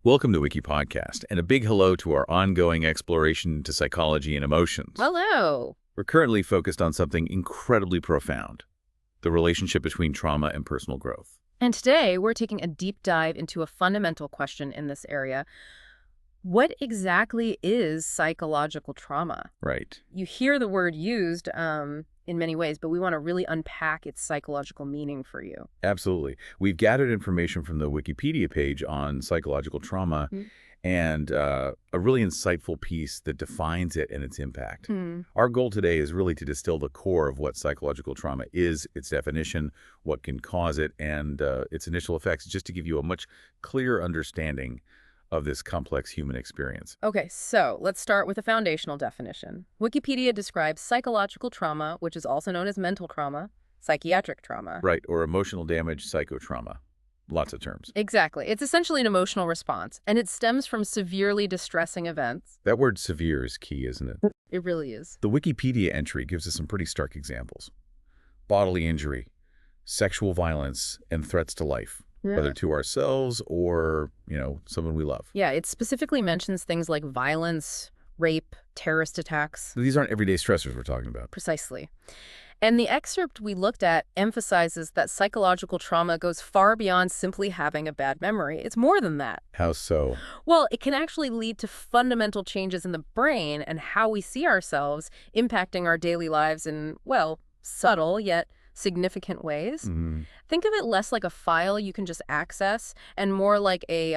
Welcome to WikiPodcast, and a big hello to our ongoing exploration into psychology and emotions. Hello. We're currently focused on something incredibly profound, the relationship between trauma and personal growth. And today we're taking a deep dive into a fundamental question in this area. What exactly is psychological trauma? Right. You hear the word used in many ways, but we want to really unpack its psychological meaning for you. Absolutely. We've gathered information from the Wikipedia page on psychological trauma and a really insightful piece that defines it and its impact. Our goal today is really to distill the core of what psychological trauma is, its definition, what can cause it, and its initial effects, just to give you a much clearer understanding of this complex human experience. Okay, so let's start with a foundational definition. Wikipedia describes psychological trauma, which is also known as mental trauma, psychiatric trauma. Right, or emotional damage, psychotrauma. Lots of terms. Exactly. It's essentially an emotional response, and it stems from severely distressing events. That word severe is key, isn't it? It really is. The Wikipedia entry gives us some pretty stark examples. Bodily injury, sexual violence, and threats to life. Yeah. Whether to ourselves or, someone we love. Yeah, it specifically mentions things like violence, rape, terrorist attacks. These aren't everyday stressors we're talking about. Precisely. And the excerpt we looked at emphasizes that psychological trauma goes far beyond simply having a bad memory. It's more than that. How so? Well, it can actually lead to fundamental changes in the brain and how we see ourselves, impacting our daily lives in, subtle yet significant ways. Think of it less like a file you can just access and more like a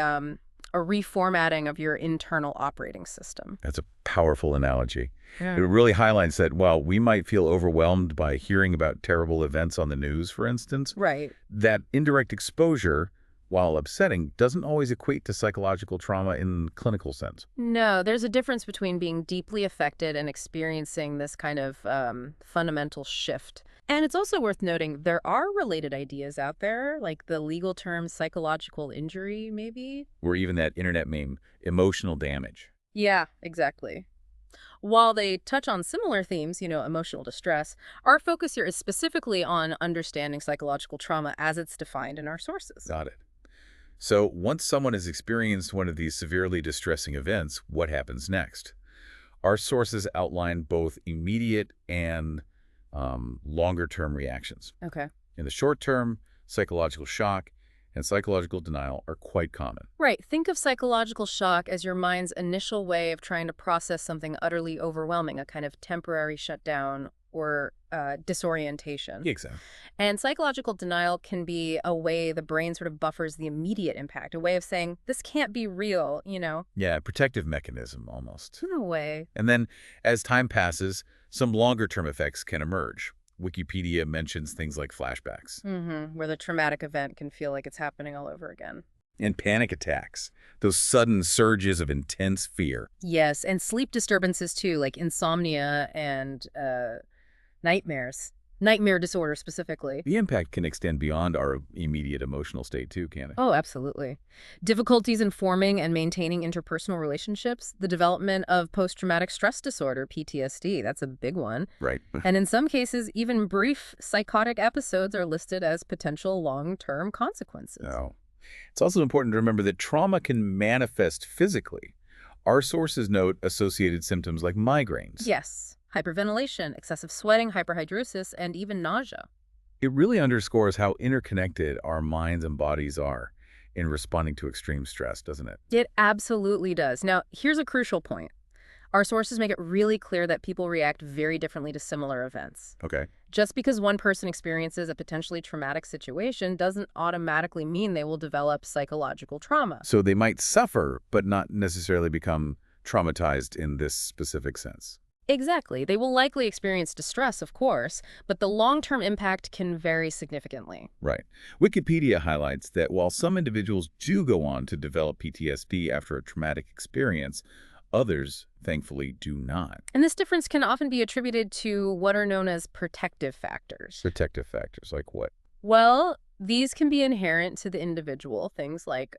reformatting of your internal operating system. That's a powerful analogy. Yeah. It really highlights that while we might feel overwhelmed by hearing about terrible events on the news, for instance, Right. that indirect exposure, while upsetting, doesn't always equate to psychological trauma in the clinical sense. No, there's a difference between being deeply affected and experiencing this kind of fundamental shift. And it's also worth noting there are related ideas out there, like the legal term psychological injury, maybe? Or even that internet meme, emotional damage. Yeah, exactly. While they touch on similar themes, emotional distress, our focus here is specifically on understanding psychological trauma as it's defined in our sources. Got it. So once someone has experienced one of these severely distressing events, what happens next? Our sources outline both immediate and longer-term reactions. Okay. In the short term, psychological shock and psychological denial are quite common. Right. Think of psychological shock as your mind's initial way of trying to process something utterly overwhelming, a kind of temporary shutdown or disorientation. Exactly. And psychological denial can be a way the brain sort of buffers the immediate impact, a way of saying, this can't be real, Yeah, protective mechanism almost. In a way. And then as time passes, some longer-term effects can emerge. Wikipedia mentions things like flashbacks. Where the traumatic event can feel like it's happening all over again. And panic attacks, those sudden surges of intense fear. Yes, and sleep disturbances too, like insomnia and nightmares. Nightmare disorder specifically. The impact can extend beyond our immediate emotional state too, can't it? Oh, absolutely. Difficulties in forming and maintaining interpersonal relationships, the development of post-traumatic stress disorder, PTSD, that's a big one. Right. And in some cases, even brief psychotic episodes are listed as potential long-term consequences. No. It's also important to remember that trauma can manifest physically. Our sources note associated symptoms like migraines. Yes. Hyperventilation, excessive sweating, hyperhidrosis, and even nausea. It really underscores how interconnected our minds and bodies are in responding to extreme stress, doesn't it? It absolutely does. Now, here's a crucial point. Our sources make it really clear that people react very differently to similar events. Okay. Just because one person experiences a potentially traumatic situation doesn't automatically mean they will develop psychological trauma. So they might suffer, but not necessarily become traumatized in this specific sense. Exactly. They will likely experience distress, of course, but the long-term impact can vary significantly. Right. Wikipedia highlights that while some individuals do go on to develop PTSD after a traumatic experience, others, thankfully, do not. And this difference can often be attributed to what are known as protective factors. Protective factors like what? Well, these can be inherent to the individual, things like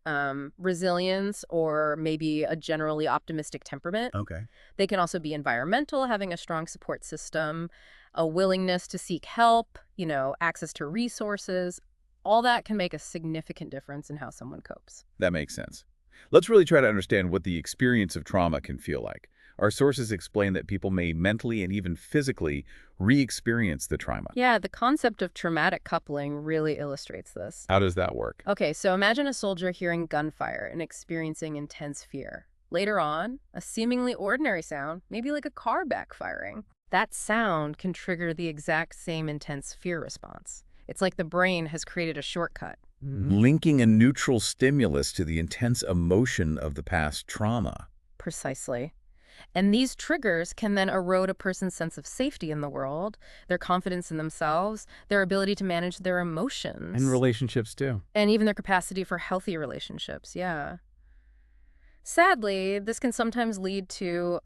resilience or maybe a generally optimistic temperament. Okay. They can also be environmental, having a strong support system, a willingness to seek help, access to resources. All that can make a significant difference in how someone copes. That makes sense. Let's really try to understand what the experience of trauma can feel like. Our sources explain that people may mentally and even physically re-experience the trauma. Yeah, the concept of traumatic coupling really illustrates this. How does that work? Okay, so imagine a soldier hearing gunfire and experiencing intense fear. Later on, a seemingly ordinary sound, maybe like a car backfiring, that sound can trigger the exact same intense fear response. It's like the brain has created a shortcut. Linking a neutral stimulus to the intense emotion of the past trauma. Precisely. And these triggers can then erode a person's sense of safety in the world, their confidence in themselves, their ability to manage their emotions. And relationships, too. And even their capacity for healthy relationships, yeah. Sadly, this can sometimes lead to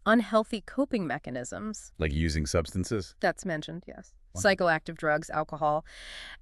unhealthy coping mechanisms. Like using substances? That's mentioned, yes. Wow. Psychoactive drugs, alcohol.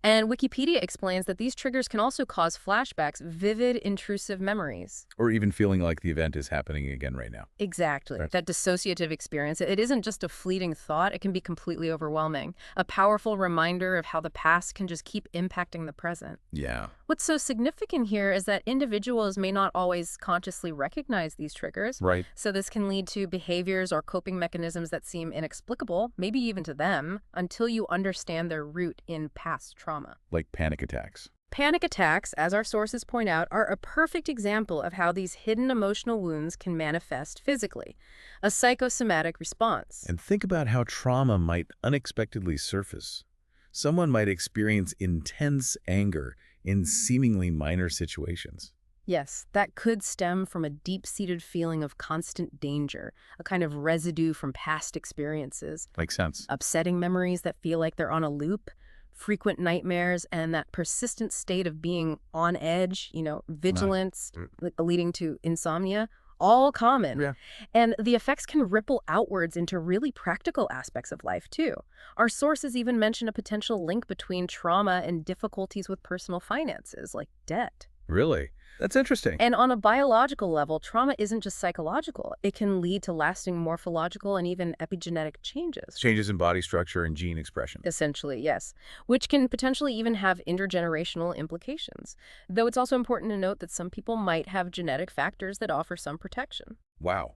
And Wikipedia explains that these triggers can also cause flashbacks, vivid, intrusive memories. Or even feeling like the event is happening again right now. Exactly. Right. That dissociative experience, it isn't just a fleeting thought, it can be completely overwhelming. A powerful reminder of how the past can just keep impacting the present. Yeah. What's so significant here is that individuals may not always consciously recognize these triggers. Right. So this can lead to behaviors or coping mechanisms that seem inexplicable, maybe even to them, until you understand their root in past trauma. Like panic attacks. Panic attacks, as our sources point out, are a perfect example of how these hidden emotional wounds can manifest physically, a psychosomatic response. And think about how trauma might unexpectedly surface. Someone might experience intense anger in seemingly minor situations. Yes, that could stem from a deep-seated feeling of constant danger, a kind of residue from past experiences. Makes sense. Upsetting memories that feel like they're on a loop, frequent nightmares, and that persistent state of being on edge, vigilance, leading to insomnia, all common. Yeah. And the effects can ripple outwards into really practical aspects of life, too. Our sources even mention a potential link between trauma and difficulties with personal finances, like debt. Really? That's interesting. And on a biological level, trauma isn't just psychological. It can lead to lasting morphological and even epigenetic changes. Changes in body structure and gene expression. Essentially, yes, which can potentially even have intergenerational implications. Though it's also important to note that some people might have genetic factors that offer some protection. Wow.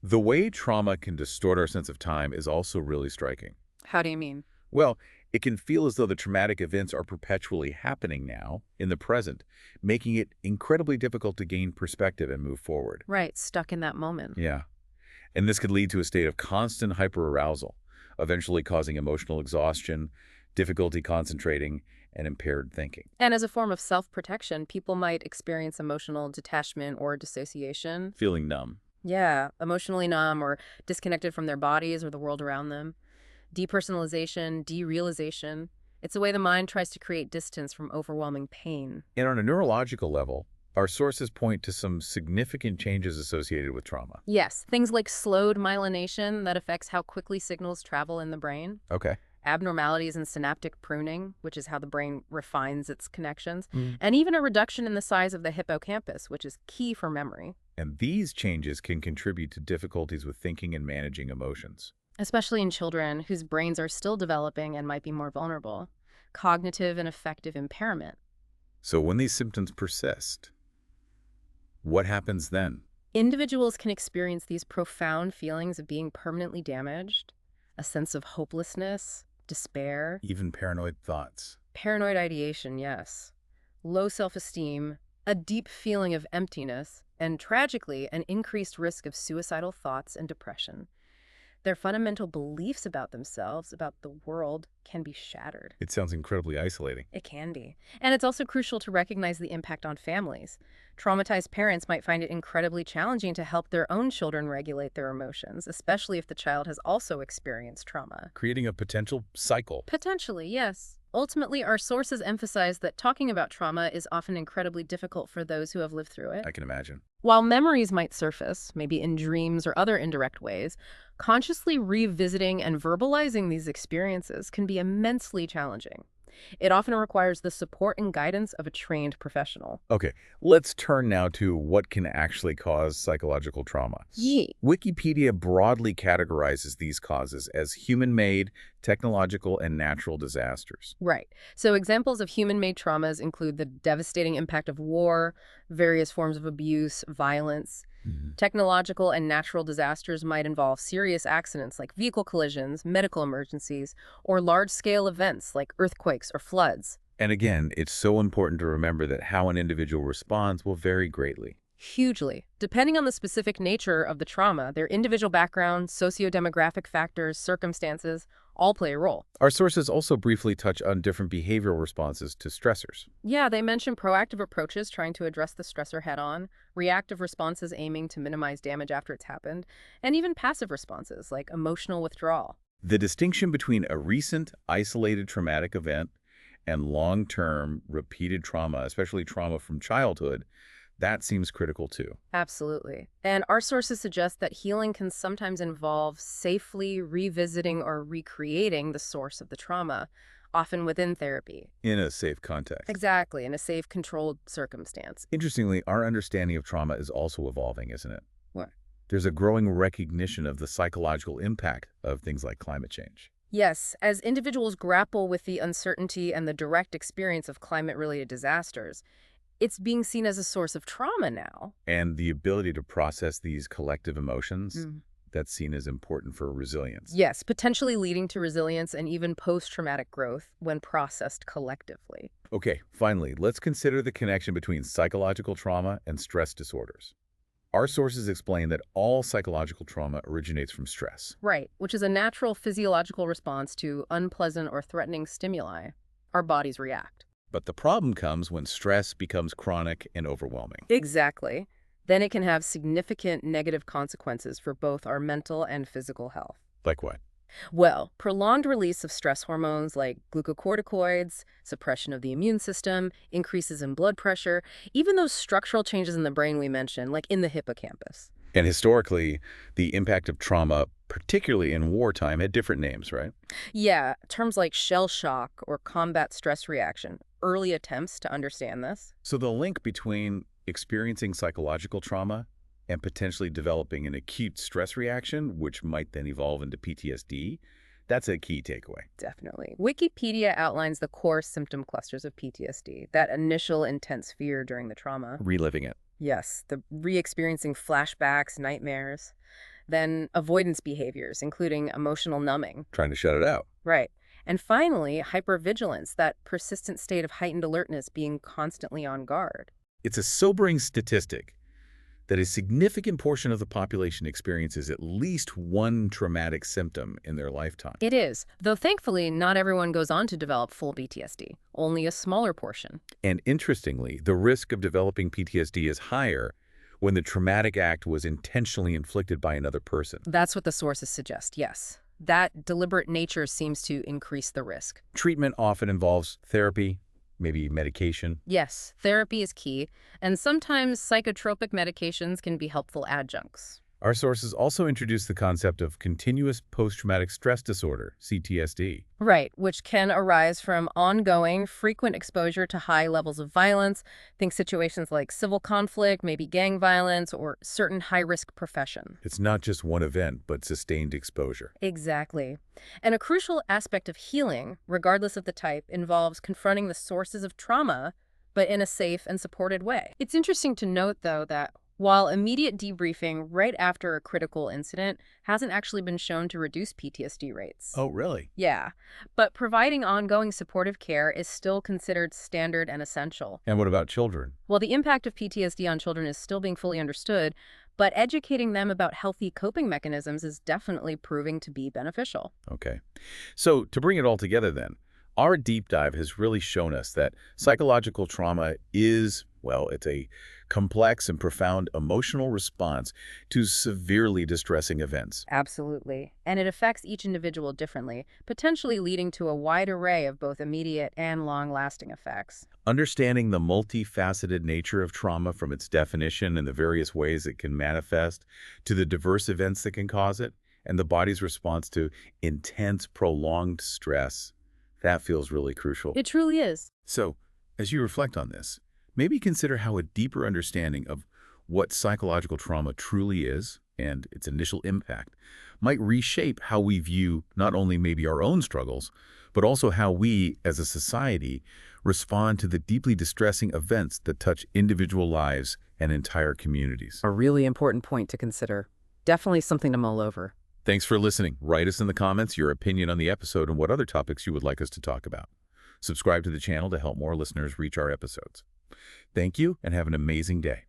The way trauma can distort our sense of time is also really striking. How do you mean? Well, it can feel as though the traumatic events are perpetually happening now, in the present, making it incredibly difficult to gain perspective and move forward. Right, stuck in that moment. Yeah. And this could lead to a state of constant hyperarousal, eventually causing emotional exhaustion, difficulty concentrating, and impaired thinking. And as a form of self-protection, people might experience emotional detachment or dissociation. Feeling numb. Yeah, emotionally numb or disconnected from their bodies or the world around them. Depersonalization, derealization. It's a way the mind tries to create distance from overwhelming pain. And on a neurological level, our sources point to some significant changes associated with trauma. Yes, things like slowed myelination that affects how quickly signals travel in the brain. Okay. Abnormalities in synaptic pruning, which is how the brain refines its connections. And even a reduction in the size of the hippocampus, which is key for memory. And these changes can contribute to difficulties with thinking and managing emotions. Especially in children whose brains are still developing and might be more vulnerable. Cognitive and affective impairment. So when these symptoms persist, what happens then? Individuals can experience these profound feelings of being permanently damaged, a sense of hopelessness, despair. Even paranoid thoughts. Paranoid ideation, yes. Low self-esteem, a deep feeling of emptiness, and tragically, an increased risk of suicidal thoughts and depression. Their fundamental beliefs about themselves, about the world, can be shattered. It sounds incredibly isolating. It can be. And it's also crucial to recognize the impact on families. Traumatized parents might find it incredibly challenging to help their own children regulate their emotions, especially if the child has also experienced trauma. Creating a potential cycle. Potentially, yes. Ultimately, our sources emphasize that talking about trauma is often incredibly difficult for those who have lived through it. I can imagine. While memories might surface, maybe in dreams or other indirect ways, consciously revisiting and verbalizing these experiences can be immensely challenging. It often requires the support and guidance of a trained professional. Okay, let's turn now to what can actually cause psychological trauma. Yeah. Wikipedia broadly categorizes these causes as human-made, technological, and natural disasters. Right. So examples of human-made traumas include the devastating impact of war, various forms of abuse, violence. Technological and natural disasters might involve serious accidents like vehicle collisions, medical emergencies, or large-scale events like earthquakes or floods. And again, it's so important to remember that how an individual responds will vary greatly. Hugely. Depending on the specific nature of the trauma, their individual background, socio-demographic factors, circumstances, all play a role. Our sources also briefly touch on different behavioral responses to stressors. Yeah, they mention proactive approaches trying to address the stressor head-on, reactive responses aiming to minimize damage after it's happened, and even passive responses like emotional withdrawal. The distinction between a recent, isolated traumatic event and long-term, repeated trauma, especially trauma from childhood, that seems critical too. Absolutely. And our sources suggest that healing can sometimes involve safely revisiting or recreating the source of the trauma, often within therapy. In a safe context. Exactly, in a safe, controlled circumstance. Interestingly, our understanding of trauma is also evolving, isn't it? What? There's a growing recognition of the psychological impact of things like climate change. Yes, as individuals grapple with the uncertainty and the direct experience of climate-related disasters, it's being seen as a source of trauma now. And the ability to process these collective emotions, that's seen as important for resilience. Yes, potentially leading to resilience and even post-traumatic growth when processed collectively. Okay, finally, let's consider the connection between psychological trauma and stress disorders. Our sources explain that all psychological trauma originates from stress. Right, which is a natural physiological response to unpleasant or threatening stimuli. Our bodies react. But the problem comes when stress becomes chronic and overwhelming. Exactly. Then it can have significant negative consequences for both our mental and physical health. Like what? Well, prolonged release of stress hormones like glucocorticoids, suppression of the immune system, increases in blood pressure, even those structural changes in the brain we mentioned, like in the hippocampus. And historically, the impact of trauma, particularly in wartime, had different names, right? Yeah, terms like shell shock or combat stress reaction, early attempts to understand this. So the link between experiencing psychological trauma and potentially developing an acute stress reaction, which might then evolve into PTSD, that's a key takeaway. Definitely. Wikipedia outlines the core symptom clusters of PTSD, that initial intense fear during the trauma. Reliving it. Yes, the re-experiencing flashbacks, nightmares. Then avoidance behaviors, including emotional numbing. Trying to shut it out. Right. And finally, hypervigilance, that persistent state of heightened alertness, being constantly on guard. It's a sobering statistic that a significant portion of the population experiences at least one traumatic symptom in their lifetime. It is, though thankfully not everyone goes on to develop full PTSD, only a smaller portion. And interestingly, the risk of developing PTSD is higher when the traumatic act was intentionally inflicted by another person. That's what the sources suggest, yes. That deliberate nature seems to increase the risk. Treatment often involves therapy, maybe medication. Yes, therapy is key, and sometimes psychotropic medications can be helpful adjuncts. Our sources also introduce the concept of continuous post-traumatic stress disorder, CTSD. Right, which can arise from ongoing, frequent exposure to high levels of violence. Think situations like civil conflict, maybe gang violence, or certain high-risk profession. It's not just one event, but sustained exposure. Exactly. And a crucial aspect of healing, regardless of the type, involves confronting the sources of trauma, but in a safe and supported way. It's interesting to note, though, that while immediate debriefing right after a critical incident hasn't actually been shown to reduce PTSD rates. Oh, really? Yeah, but providing ongoing supportive care is still considered standard and essential. And what about children? Well, the impact of PTSD on children is still being fully understood, but educating them about healthy coping mechanisms is definitely proving to be beneficial. Okay. So to bring it all together then, our deep dive has really shown us that psychological trauma is, well, it's a complex and profound emotional response to severely distressing events. Absolutely. And it affects each individual differently, potentially leading to a wide array of both immediate and long-lasting effects. Understanding the multifaceted nature of trauma, from its definition and the various ways it can manifest to the diverse events that can cause it, and the body's response to intense, prolonged stress, That feels really crucial. It truly is. So, as you reflect on this, maybe consider how a deeper understanding of what psychological trauma truly is and its initial impact might reshape how we view not only maybe our own struggles, but also how we, as a society, respond to the deeply distressing events that touch individual lives and entire communities. A really important point to consider. Definitely something to mull over. Thanks for listening. Write us in the comments your opinion on the episode and what other topics you would like us to talk about. Subscribe to the channel to help more listeners reach our episodes. Thank you and have an amazing day.